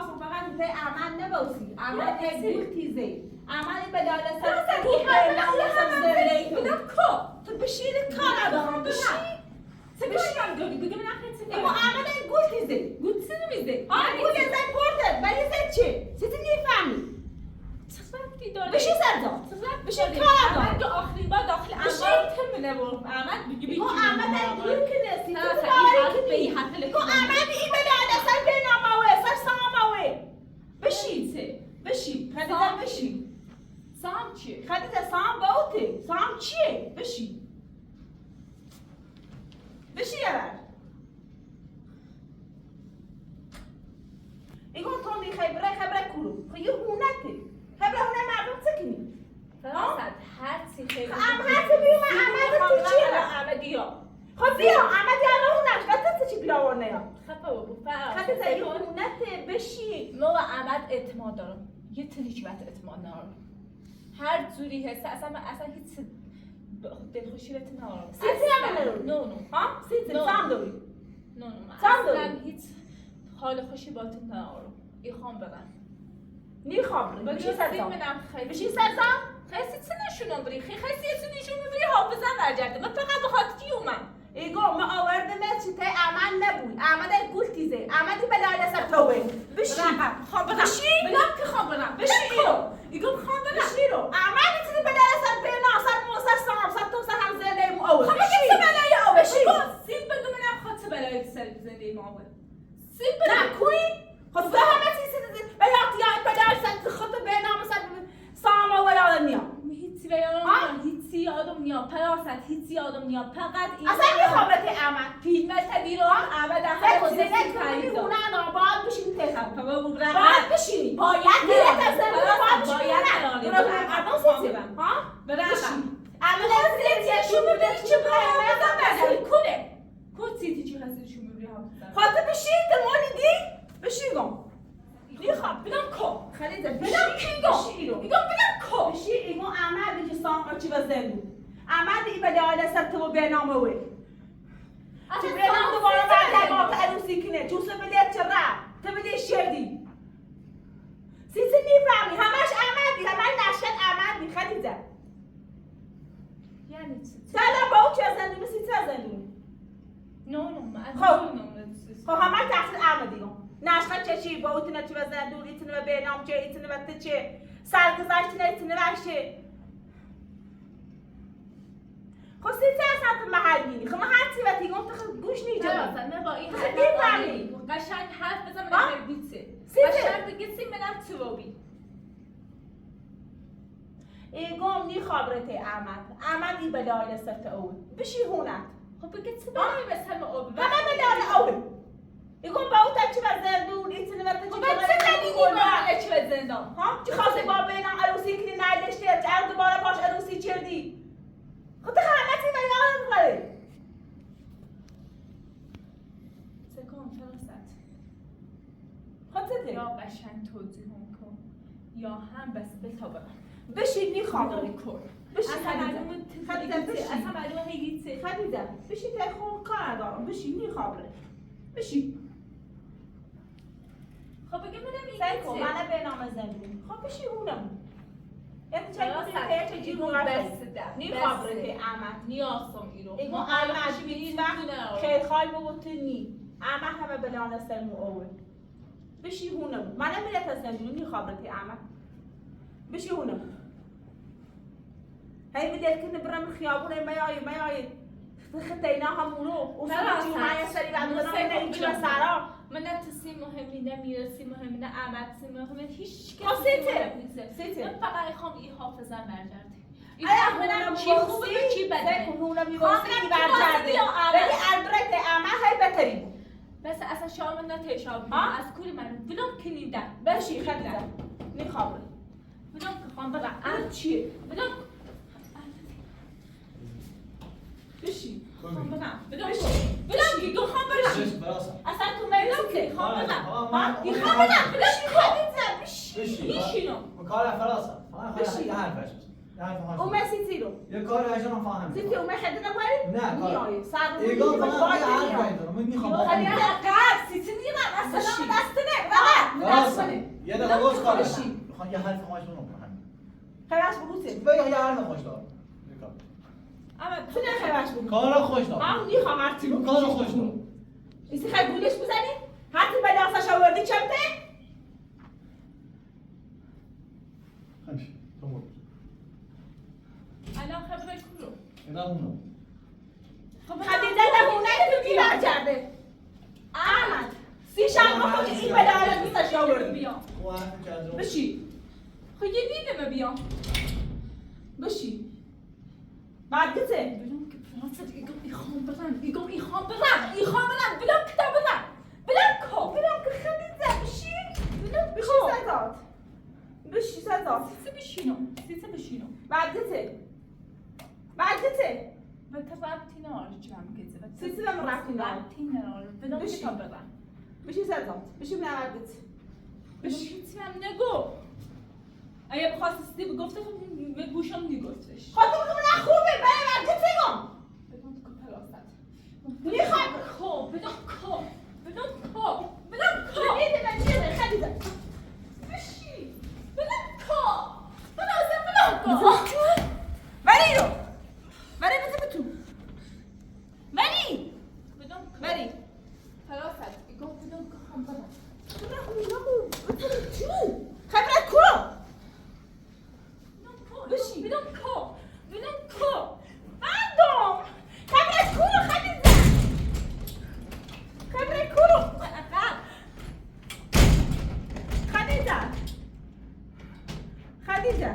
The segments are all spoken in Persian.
خب فقط انت عمل نباسی عمل گول تیزه عمل به داده سر بدم کو تو بشیر کار ندارم بشیر سپشیم داری بگه من اخیت اما عمل گول تیزه گول تیزه نمیزه گول تیزه پرده ولی زد چه؟ سیتی نیفهمی چقدر داره بشی سرزا بشی کار ندارم که آخری با داخل عمل تمنه برو عمل بگی کو عمل گول که نسی تو به این حتی کو عمل این به داده سر بیناموه سر ساموه بشی بشی خدیده بشی سام چیه؟ خدیده سام باوته سام چیه؟ بشی بشی یه بر ایگون تو می خبره کورو خب یه هونته خبره هونه مردم سکنی فراسد هر چی خیلی هر چی بیوم عمد تو چیه؟ عمدیا خب بیا عمد یا رونش بطه چی بیاورنه یا خفه بابو فراسد خدیده یه هونته بشی ما و عمد اعتماد دارم یه تنیچ وقت اعتماد ندارم هر جوری هست اصلا هیچ دلخوشی بهت ندارم سیتی هم نداری؟ نو ها؟ سیتی سام داری؟ نو سام اصلا داری؟ هیچ حال خوشی باهاتون ندارم ایخوام برم میخوام بشی سرزا خیلی بشی سرزا خیلی چه نشونم بری خیلی چه نشونم بری حافظم برگرده من فقط بخاطر کی اومم ایگو ما آوردم چی ته عمل نبود عمل گول تیزه عملی به لاله سر توه بشی خواب برم بلام که خواب برم بشی ایرو ایگو خواب برم بشی ایرو عمل چیزی به لاله سر بینا سر مو سر سام سر تو سر هم زنده مو اول خواب بشی چه بلایی او بشی سیب بگو منم خاطر بلایی سر زنده ما اول سیب نه کوی خود به همه چیزی به یاد یا به لاله سر خود بینا سر سام و لاله نیا هیچی یادم نیام پراست هیچی یادم نیام فقط این اصلا میخوام به عمل فیلم تدیرم عمد اخر خود خیلی هونه باید بشین تهران باید بشینی باید دیرت از زنده باید بشینی برم ها؟ برم عمل سیتیشون ببینی چه برای کنه کد سیتی چی هستشون ببینی خاطر بشین تمانی دی بشین گم میخوام بدم کو خلیده بدم کی گم میگم بدم کو بشین ایگو عمل بگی سام چی بزنی عمل ای به داله سر تو برنامه وی تو برنامه دوباره بعد ما عروسی کنه تو سبلیت چرا تو بدی شردی سیسی نیفهمی همش عملی همش نشد عملی خلیده یعنی چی سلام با او چه زندونی سیسی زندونی خب همش تحصیل عملی نشد چی با او تنه چی زندونی تنه برنامه چه تنه وقت چه سرگذشت نه تنه وشه خب سیتی اصلا محلی خب من هر چی وقتی گفت گوش نیجا نه با این میفهمی قشنگ حرف بزن من بیچه قشنگ بگی سی منم توبی ایگم نی خبرته عمل ای به داله سرت اول بشی هونت خب بگی چه برای مثل اول همه به داله اول ایگم با او تچی بزندون ایتونه و تچی چه دلیلی با چه بزندان ها چه خاصی با بینم عروسی کنی نداشتی چه دوباره باش عروسی چردی خب تو خانتی به یارم بخوره سکون فرست خودته یا قشنگ توضیح کن یا هم بس بتابرم بشین میخوام داری کن بشین خدیده بشین اصلا معلومه هیچه خدیده بشین که خون کار ندارم بشین میخوام بشین خب بگه منم سعی کن منه به نام زندگی خب بشین اونم یعنی چه جیرون نیخوام رته عمل نیاستم ایرو ایگو عمل بیدید وقت خیلی خواهی بودنی عمل همه بلان سلمو اول بشی هونم منم میرت از زندگی نیخوام رته عمل بشی هونم هی بدید کنه برم خیابونه میایی خطینا همونو اصلا جمعه سری بعد برم نمیچه سرا من نه تسی مهمی نه میرسی مهمی نه عمدسی مهمی هیچ کسی سیته من فقط میخوام این حافظم برگرده منم چی خوبه به چی بده هونم میواسطی برگرده ولی البرت عمل هی بتری بس اصلا شام نه شام از کوری من بلوم کنیدم بشی خدیده میخوام بلوم که خواهم برم چیه؟ بلوم بشی خواهم برم بلوم که خواهم برم اصلا تو میلم که خواهم برم خواهم برم بلوم که خواهم برم بشی میشینم کار فراسم بشی یه حرفش وما سيتيرو یه کاری عشان فاهم سيتي وما حدنا والي نه میای سر رو ایگان میگی فقط باید یه حرف میای باید من میخوام خیلی با دقیق سیتی نیمم اصلا بشی. دست نه بابا دست کنه یه دقیقه باز کار بشی. میخوام یه حرف خواهش کنم خیبش بگو سی بگم یه حرف خوش دار اما تو نه خیبش بگو کارا خوش دار من میخوام هرچی تو کارا خوش دار ایسی خیلی گولش بزنی هرچی بلاسش آوردی چمته همش تمام الان خبره کلو اینا اونو خدیجه نمونه تو بیار کرده احمد سی شنبه خود این بلاله دوستش آوردی بیا او حرف کرده بشی خب یه نیمه بیا بشی بعد گته بلام که فرانسه ایگو میخوام برم ایگو میخوام برم بلام که تا برم بلام کو بلام که خدیجه بشی بلام بشی کو سزاد بشی سزاد سیسه بشینم بعد گته بعد گته و تا ربطی ناره جمع گزه سیسی به من ربطی ناره. ربطی ناره بلام که بشین. تا برم بشی سزاد بشی من بعد گته بشین هم نگو اگه بخواستی بگفته خب به گوشم میگفتش خاطر بگم نه خوبه برای بعد گته گم بدون که پلاست میخواد کو بدون کو خدیجه من چیه خدیجه بشین بدون کو بدون کو بری رو بری بزن تو بری بدون بری پلاست ایگو بدون که هم برم خبرت کو بشین بدون کو مردم خبرت کو خدیجه خبرت کو خدیجه خدیجه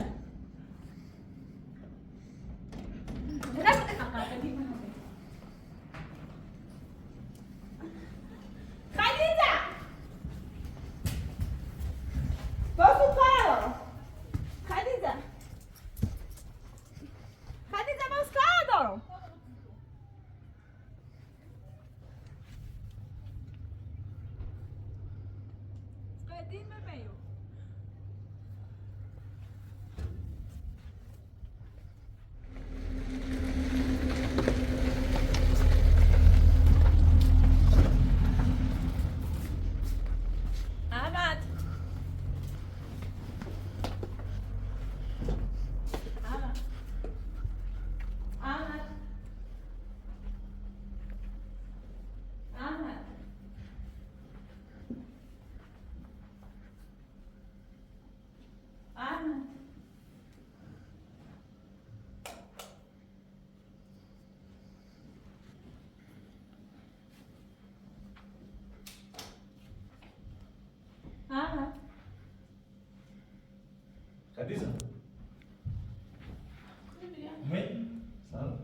خدیجه بازو کار خدیجه خدیجه باز کار دارم قدیم بمیو احمد احمد احمد احمد احمد احمد خدیجه می سلام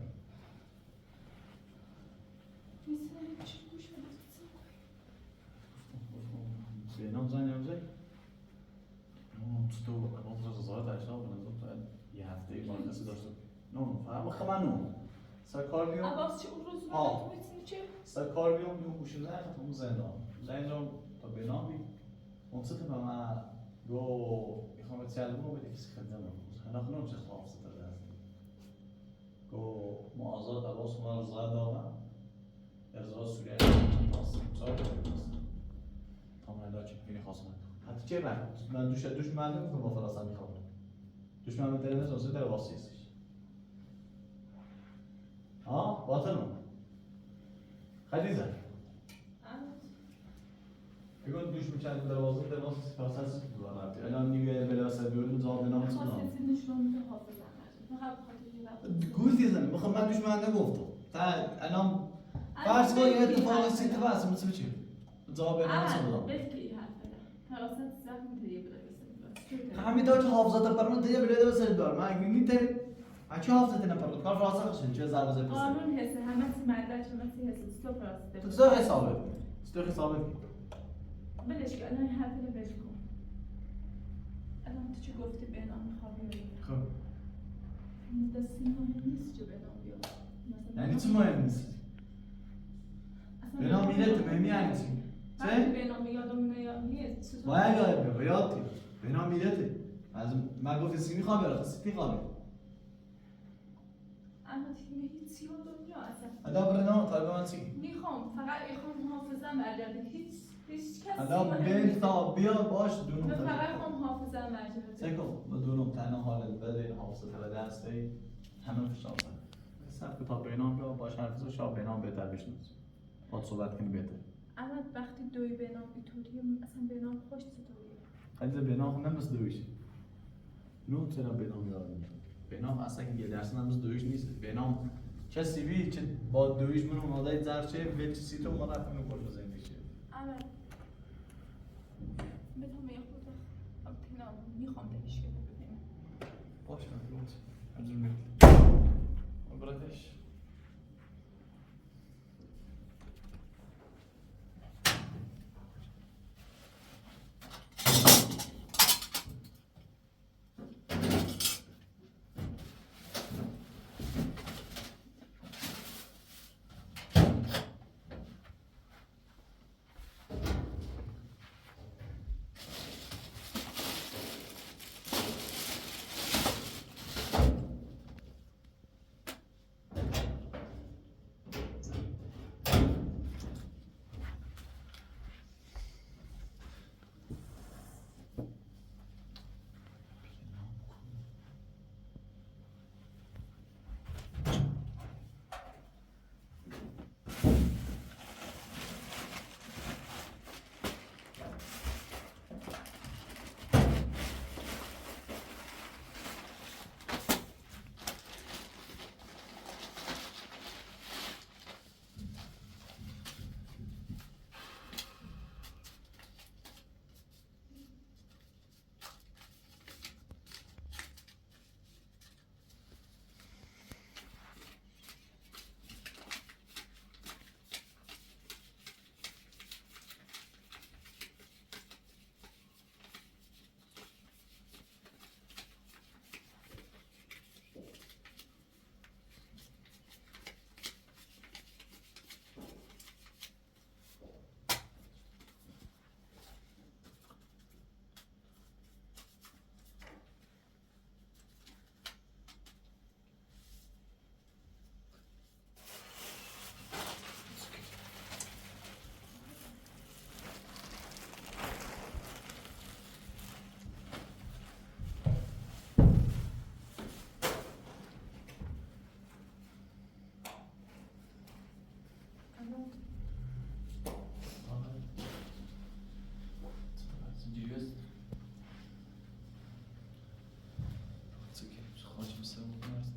بینام زنگ زنگ تو اون زاد داشته و بنظر تو یه هفته ایمان کسی داشته نه فهم خب منو سرکار بیام عباس چه اون روز آه. رو میتونی چه؟ سرکار بیام یه گوشه زنگ خطا اون زندان تا بینام بی اون سه تا من گو میخوام تیالمون رو بده کسی خدمت من خنم چه خواهم سته دست گو معازات عباس ما رضا دارم ارزا سوریه تاس سال تا من لا چه خواستم حتی چه من دوش من نمیکنم با فراسان میخوام دوش من میتونم از در واسیش باطنم خدیجه بگو دوش میکنم در واسیش فراسان دوام الان نیویه بلاسه بیاریم جواب نام خواستم نشون میده حافظم فقط بخاطر گوش دیدم میخوام من دوش من نگفتم تا الان فرض کن یه اتفاق سیت بس مثل چی جواب نام احمد بلکی حرفه حراست زخم دیگه بده همین داشت حافظت پرمان دیگه بلیده بسید دار من میتونی اچه حافظت نپرد کار فراسان خشن چه ضربه زد قانون حسه همه سی مدرک همه سی حسه تو فراسته تو حسابه بلش که الان حرفه رو بلش کن الان تو چه گفتی به نام خوابی خب دستی مهم نیست چه به نام بیاد یعنی چی مهم نیست به نام میره تو یعنی چی وقتی به نام یادم نیست باید یاد بیاد به نام میره از من گفت سی میخوام بیاد سی خوابه اما هیچ یادم نیست اصلا. ادا برنامه طالب من چی؟ میخوام فقط حافظم برگرده هیچ کسی ادا بیل تا بیا باش دونم. من فقط حافظم برگرده. سکو بدونم تنها حالت بده حافظه تر دسته همه فشار زن. صرف تا بینام بیا باش حرفزو شاب بینام بهتر بشنوس. باید صحبت کنی بهتر. اما وقتی دوی بینام اینطوریه اصلا بینام خوش چطوریه؟ خیلی بینام نمیست دویش. نو چرا بینام یادم بینام اصلا که یه درس نمیست دویش نیست. بینام چه سیبی چه با دویش منو مادای زرچه به چه سیتو ما رفتم رو کل بزنیم میشه. اما بدون یه خود میخوام دلش کنم ببینم. باشه لطف. عجل میکنم. براتش.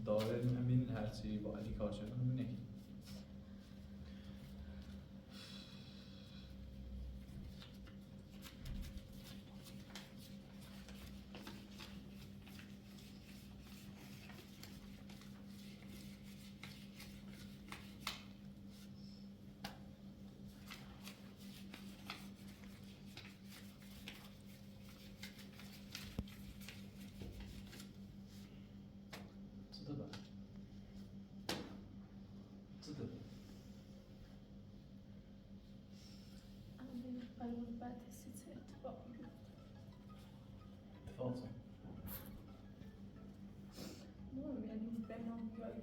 داره همین هرچی با علی کار شده همینه. بعد چه اتفاقی میفته؟ اتفاق چه؟ یعنی بینام جایی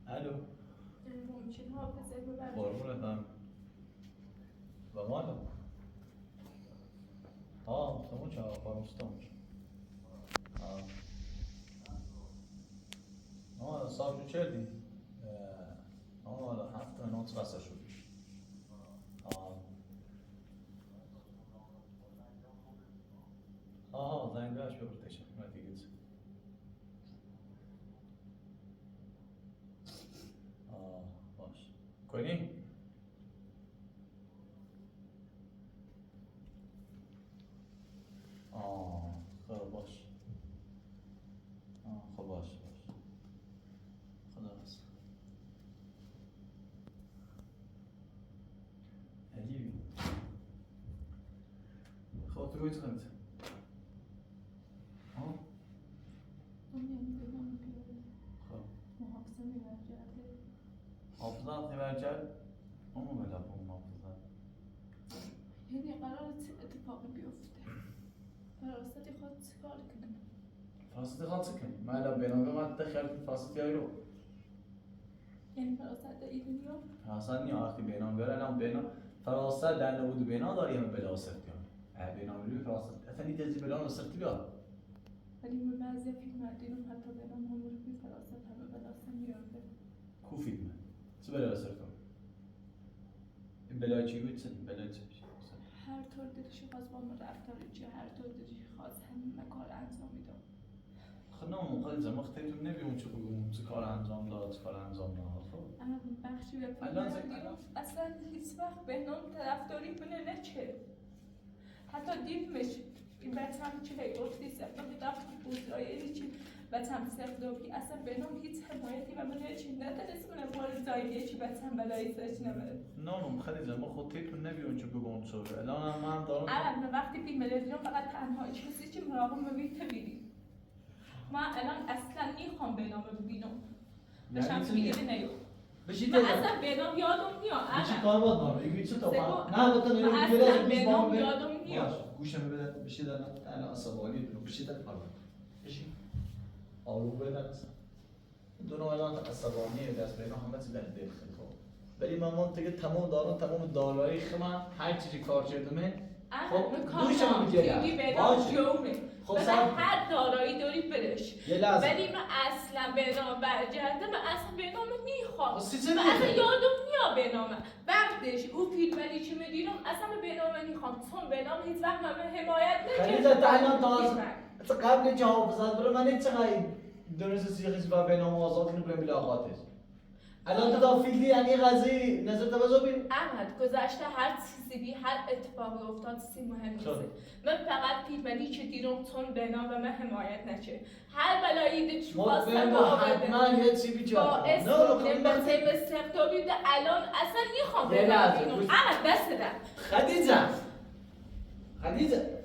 الو ممکن حافظه ببرد قربونتم و مالا تمام چه فرمستانش صاحب شو کردی؟ هفته نوت بسته شد زنگ بهش ببرتش نتیجه باش کنی؟ خب باش خب باش خدا بس عجیبی خب تو گویت خمت بینام بیاره خب محافظه میبرجرده حافظات نبرجد اونو بلا بون حافظات یعنی قرار چه اتفاقی بیفته؟ قرار ستی خواهد چه کار کنه؟ فراست خاطر کنی من الان بنام من تخیل فراست رو یعنی فراست داری دنیا؟ فراست نیا وقتی بنام بیاره الان بنام فراست در نبود بنا داریم بلا سرتیان بنام روی فراست اصلا این تزی بلا سرتی بیاد ولی به بعضی فیلم دیدم حتی بنام هم رو بی فراست همه بلاست میارده کو فیلمه چه بلا سرتون این بلا چی بود سن بلا چی هر طور دلش خواست با من رفتاری چه هر طور دلش خواست همین کار انجام میدم خب نه مخاطب زمان خیلیتون نبیم چه بگم چه کار انجام داد چه کار انجام نداد خب اما بخشی به الان فیلم دیدم اصلا هیچ وقت بهنام طرفداری کنه نه چه حتی دیدمش این بچم چه گفتی سفتا بیدم بزرگی چی بچم سفتا بی اصلا بهنام هیچ حمایتی و من چی ندارست من وارد زایده چی بچم بلایی سرچ نمیده نه مخاطب زمان خودتون نبیم چه بگم چه الان من دارم الان وقتی فیلم دیدم فقط تنها چیزی که مراقب می‌بینی ببینی من الان اصلا میخوام بهنام ببینم داشتم فیلم نیو بشید من اصلا بهنام یادم میاد چی کار بود دارم ایگه چه تو سگو- نه بتون اینو من بیاره اصلا از بیش بهنام بام یادم میاد گوشم بده بشید الان عصبانی دونو بشید الان پارو بشید آروم بده اصلا دونو الان عصبانی دست بینا همه چیز در دل خیلی خوب ولی من دیگه تمام دارم تمام دارایی خما هر چیزی کار کردمه خب گوشم میگیره دیگه بهنام جومه خب مثلا سب هر دارایی داری بدش یه لحظه ولی من اصلا بهنام برگرده من اصلا بهنام میخوام خب سی چه من اصلا میگه یادم میاد بهنام وقتش او فیلم ولی چی میدیدم اصلا به بهنام میخوام چون بهنام هیچ وقت من حمایت خلیجه الان تا قبل که حافظت بره من این چقدر دونست سیخیز و بینام آزاد کنه برای ملاقاتش الان تو دا فیلدی یعنی قضیه نظر توجه بین احمد گذشته هر چیزی بی هر اتفاقی افتاد سی مهم نیست من فقط فیلمانی که دیدم چون بهنام و من حمایت نشه هر بلایی دید چو خواستم با حتما یه چی بیجا باعث کنه به استخدامی ده الان اصلا میخوام یه لحظه، ببینم گوش- احمد دست ده خدیجه خدیجه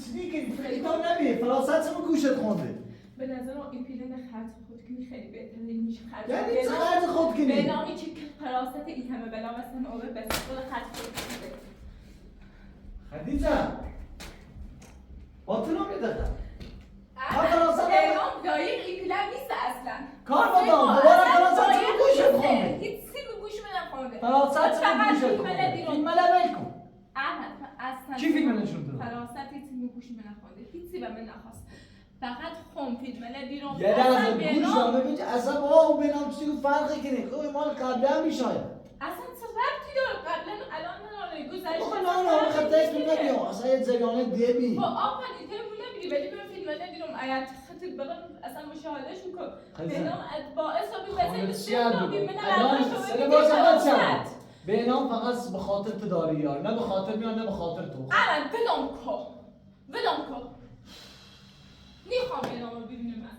چی میگی؟ تو نبی فراست چه گوشت خونده به نظرم این پیلن خرج خودکنی خیلی بهتره میشه خرج یعنی چه خرج خودکنی؟ به نامی چه فراست این همه بلا مثلا اوه بس خود خرج خودکنی خدیجه با تو نمی دقیقه بهنام دایق این پیلن نیست اصلا کار بدم دوباره فراست چه گوشت خونده؟ هیچ سی به گوش من نخونده فراست چه فقط گوشت فیلم خونده؟ دیدم. فیلم ول کن احمد اصلا کی فیلم نشون داد؟ فراست هیچ سی به گوش من نخونده هیچی به من نخواست فقط خون فیلم دیدم یه لحظه گوش رو ببین اصلا با بینام چیزی فرقی کنه خب مال قبلی هم میشاید اصلا چه ربطی داره قبلا الان نه گذشته آخه نه خطرش نمیدیم اصلا یه زگانه دیبی با آفرین تو نمیدی ولی من فیلم ندیدم آیت خطی بگم اصلا مشاهدهش کن بهنام باعث بی خانم مثل چیار بسیار بگو من الان نداشته سه باز اول چند بینام فقط به خاطر تو داری یار نه به خاطر میان نه به خاطر تو الان ولم کو میخوام بهنام ببینم من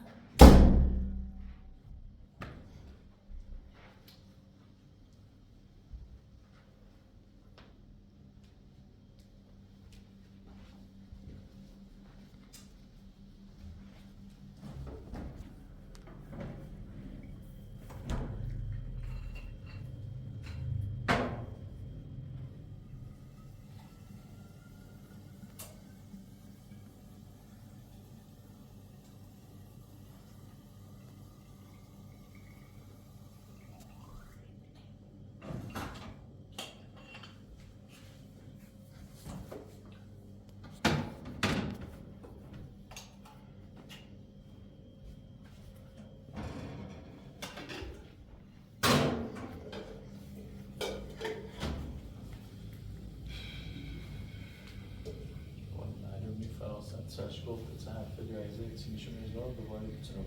معلومی فراست سرش گفت چه حرف جایزه چیشو میزار دوباره چرا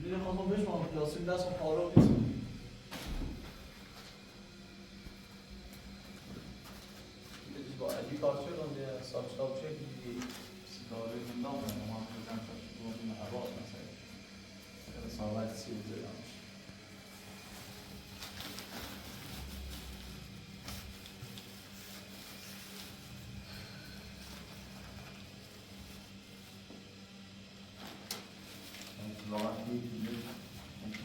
دیگه خواستم بشمارم پلاستیک دستم پاره نیست. با علی کار شدم یه سابسکرایب چه دیگه سیگاره زندان ما هم بزن تا شروع هوا مثلا ساعت 30 زدمش.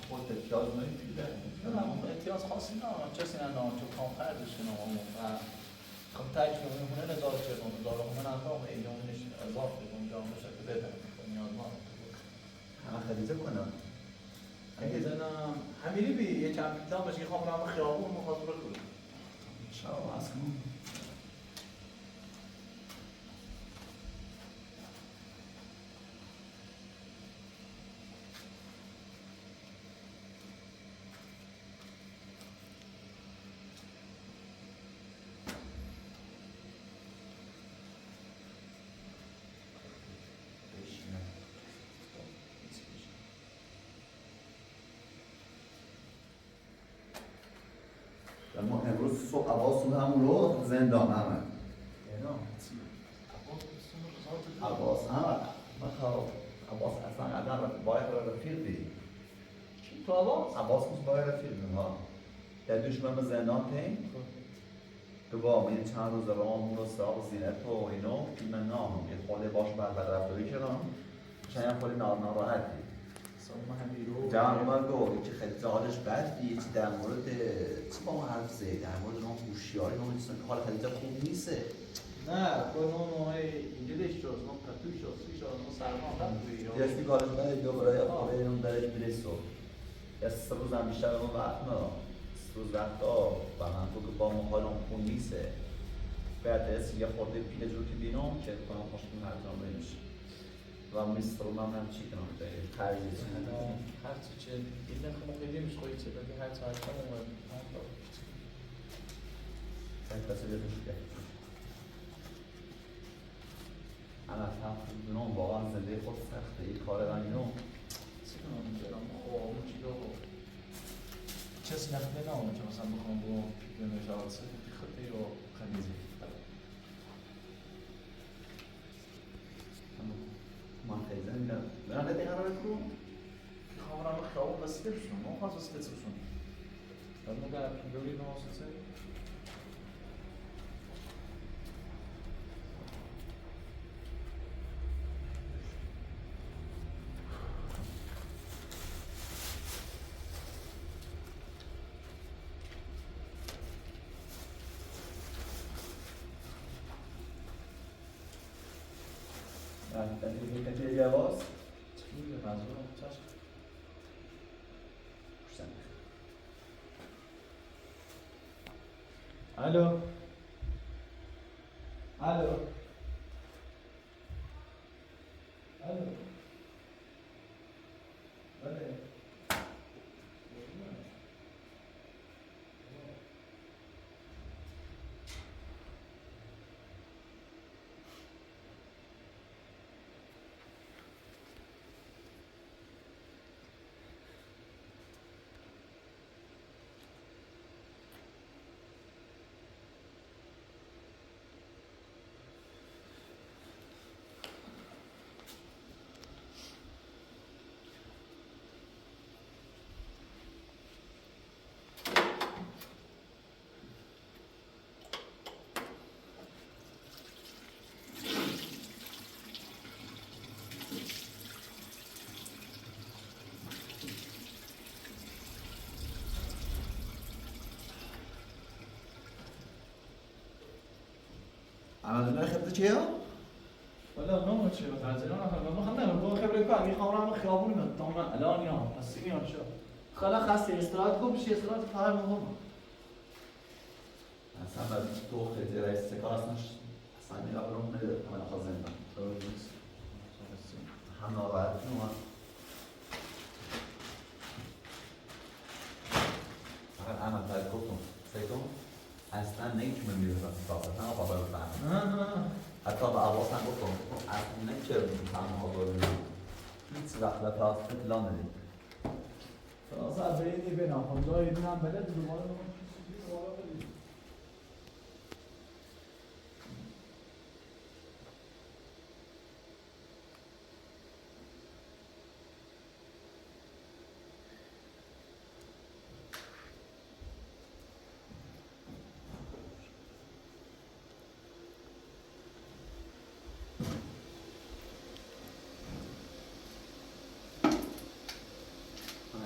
خود احتیاج نمی‌پیده. نه احتیاج خاصی ندارم کسی ندارم چون کام خرجش کنم و خب تایش که اون هنر ازاد چه کنم دارم هنر ندارم و ایده اونش ازاد بکنم جام بشه که بده نیاز ندارم همه خریده کنم. اگه زنم همیری بی یه چند میدم باشه که خواهم رم خیابون مخواست بکنم شاو از کنم. ما امروز صبح عباس همون رو زندان همه عباس همه بخواه عباس اصلا قدر باید را رفیق بی تو عباس؟ عباس موز باید رفیق بی ها در دوشمن به زندان تیم تو با من چند روز رام رو سراغ زینت و اینو که من نام یه خاله باش بعد رفتاری کردم چند خاله ناراحتی جوان اومد گفت که خیلی حالش بد یه چی در مورد چی با ما حرف زد در مورد اون هوشیاری اون چیزا که حال خیلی خوب نیست نه کن اون انگلیش شد اون پتوی شد سی شد اون سرمان رفت توی یه کارش بده دوباره اون درش میرسه یا 3 روز هم بیشتر اون وقت نه 3 روز وقتا و من تو که با ما حال اون خوب نیست بعد از یه خورده پیله جور که بینم که کنم خوشم هرجام بینش و میسترون هم چی کنم جایی خرجی چی هر چی چه این نخم خیلی میشه خواهی چه بگه هر چی هر چی اومد کسی بهش کرد اما هم دونم واقعا زنده خود سخته ای کار من اینو چی کنم برم خواه اون چی رو کسی نخمه نامون که مثلا بخوام با پیده نجات خطه یا خمیزی من خیلی زنده برم بده قرار کنم خواهم خیابون بسیده بشون ما خواست بسیده بشون بعد ما در دوری نواسطه کتی جواز چی میگه منظورم چشم الو الو الو بله عملنا خبرت چیه؟ ولا نوم چی رو تعزیران هم خب نه با خبره کار اگه خواهم خیابون من تا من الان یا هستی میان شو خلا خسته استراحت خوب بشی استراحت فهم هم اما تو خیلی رئیس کار هستنش اصلا میرا برام نده همه نخواه زندان هم ناراحت نوان فقط احمد باید گفتم سیکم اصلا نمیتونه میره ساسه همه بابا رو فهم حتی به عباس هم گفتم اصلا نمیشه فهم بابا رو هیچ وقت به پلاس اطلاع ندید فراسه بینی بین آخونده های دونم بلد دوباره دوباره بدید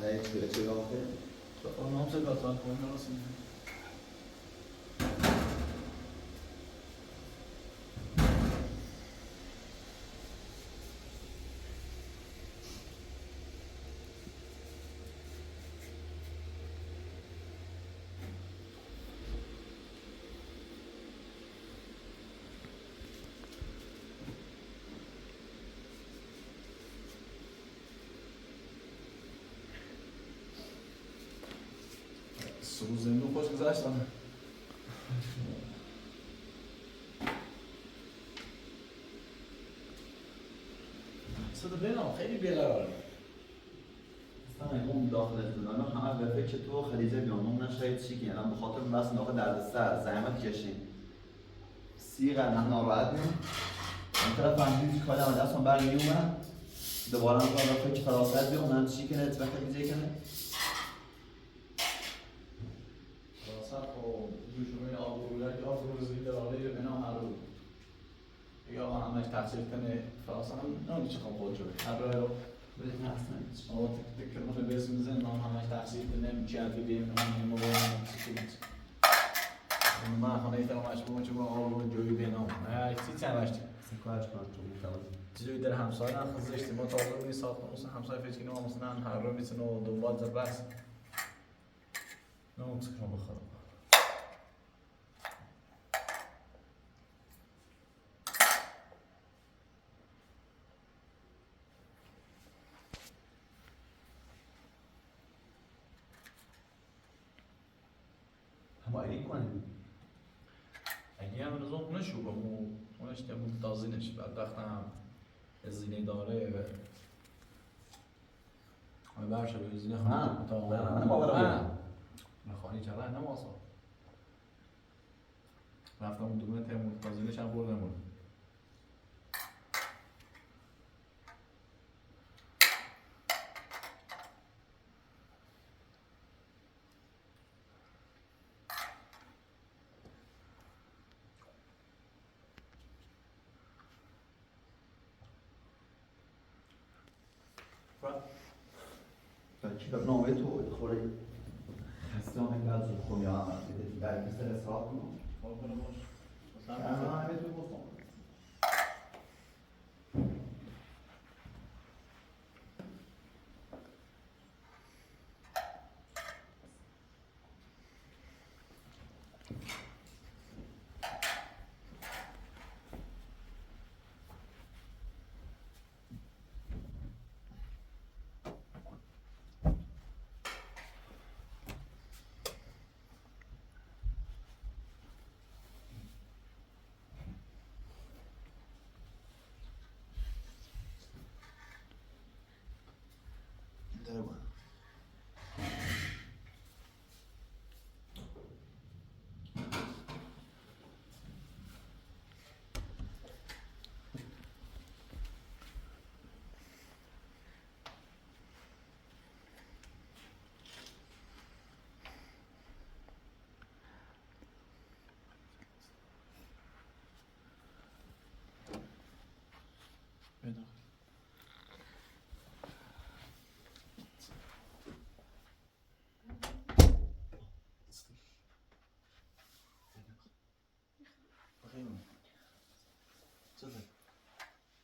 آره چه گفته اونم سه گاتان کنه رسیم سروز زندون خوش گذاشتم صدا بینام خیلی بیقراره اصلا اون داخل زندان همه به فکر تو خدیجه بیان نشاید چی که الان به خاطر بس داخل دردسر زحمت کشیم سیغه نه ناراحت بیم اون طرف فهمیدی کاری هم دستم برمیومد دوباره هم به فکر فراست بیام من چی کنه اتفاق خدیجه کنه فراسه خب دوشونه آبرویی آبرو زیده راله بینام هر رو یا همش تحصیل کنه فراسه هم نمیشه چه خود جوری هر رو بدید نه اصلا هیچ آقا تکر مونه بزن میزن نام همش تحصیل کنه چی عدی بیم هم موبایل چی کنید من خانه ایتر همش بوم چون آبرو جوی بینام نه چی چنوشتی کارش کنم تو میتوان چیزی در همسایه هم خزشتی ما تازه بودی ساخت مثلا همسایه فکر کنیم مثلا هر رو میتونه و دنبال زد بس نه اون سکرم بخورم همایی کنیم اگه هم نظام خونه شو با مو خونش تمون تازینش بعد وقتم زینه داره و برشه به زینه خانه تا من باورم نه خانی چرا نه واسه رفتم دونه تمون تازینش هم بردم چی نامه تو خوره خسته هم اینقدر زود خونی ها هم در بیست اصلاح کنم همه تو گفتم بده بخیرم چطور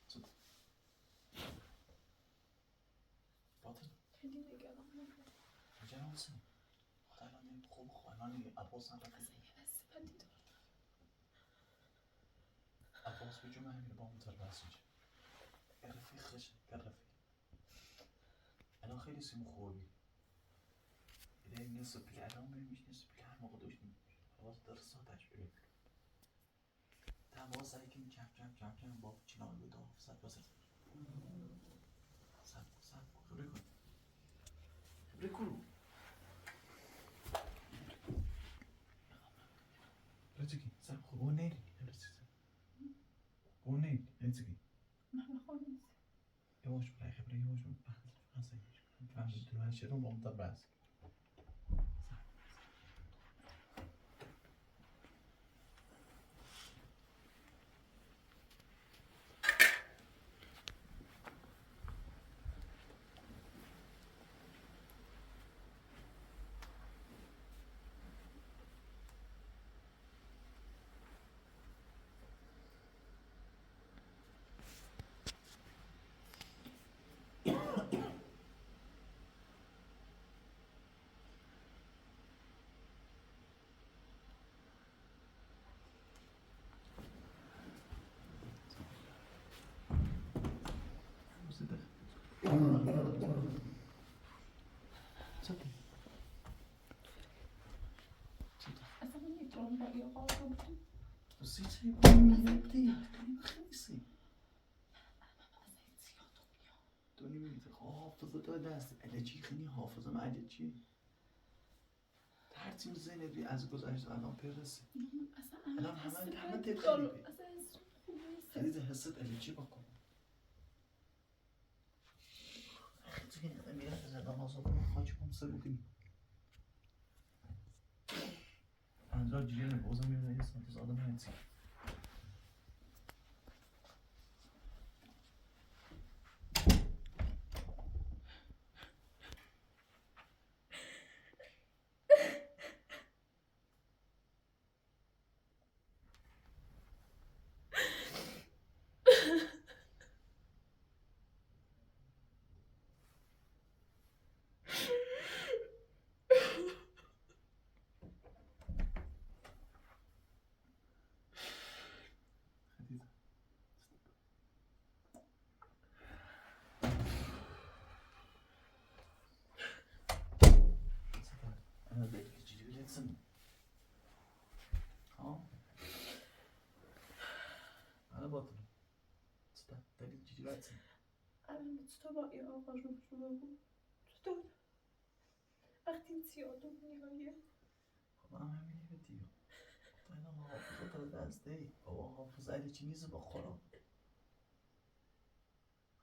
چطور باطل خیلی نگرانم. کجا رفتیم خدا الان خوب خواهی عباس هم رفت اصلا یه دست بدی دارم. توجه من همین با متربص اینجا رفیق خشه رفیق الان خیلی سیمو خوردی ایده نصف پیل الان بریم نصف پیل هر موقع داشتیم باز در ساعتش بریم باز سعی کنیم کم با چنان بوده حافظت بازه سب خبره کن خبره کن رجکی سب خب اون نیلی اون نیلی رجکی من خودم یواش برای خبره یواش من تو هر شدون با مطب بس اصلا نمیتونم با یه قاضی زیتایی با میلتی خیلی تو نمیدید حافظه داده است علجی خیلی حافظه من علجی ترتیم زندگی از گذشت الان پیرسه الان همه تبخیری بی خیلی حست علجی بکن خیلی امیره از الان آزاده من خواهی چکم سر بکنی انجا جیره نبوزم میرونه یه سانتیز آدم هنسی أنا بدي تجيلي ولا تسمع؟ ها؟ أنا بطل. تبي تجيلي ولا تسمع؟ الان چطور این آقا رو بگو چطور وقتی زیاد میایه خب هم همینی بدیو أنا حافظة دست دی بابا حافظ علی چی نیست با خورم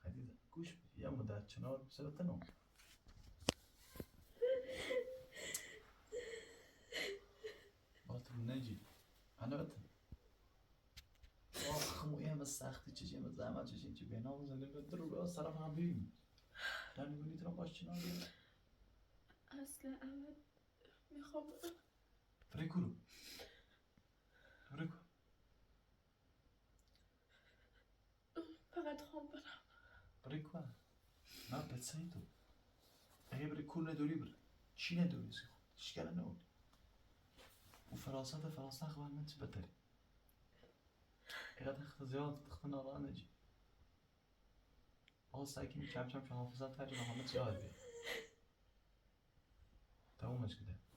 خدیده گوش بدی یه مدت چنار بسرت نو بطل نجی أنا بطل خمو ايه بس سختی چیزی بس زحمت چیزی چی بینا و زنده بدر رو به طرف هم بیم دانی بینی تو باش چنان بیم اصلا اول میخوام برو فقط خوام برم برو نه بتسایی تو اگه بری کور نداری بره چی نداری سی خود اشکال نبود و فراسته اخوان من چی بتری اگه تخت زیاد تخت نارا نجی باز ساکنی کم که حافظت تری و همه چی یاد بیر تمومش کده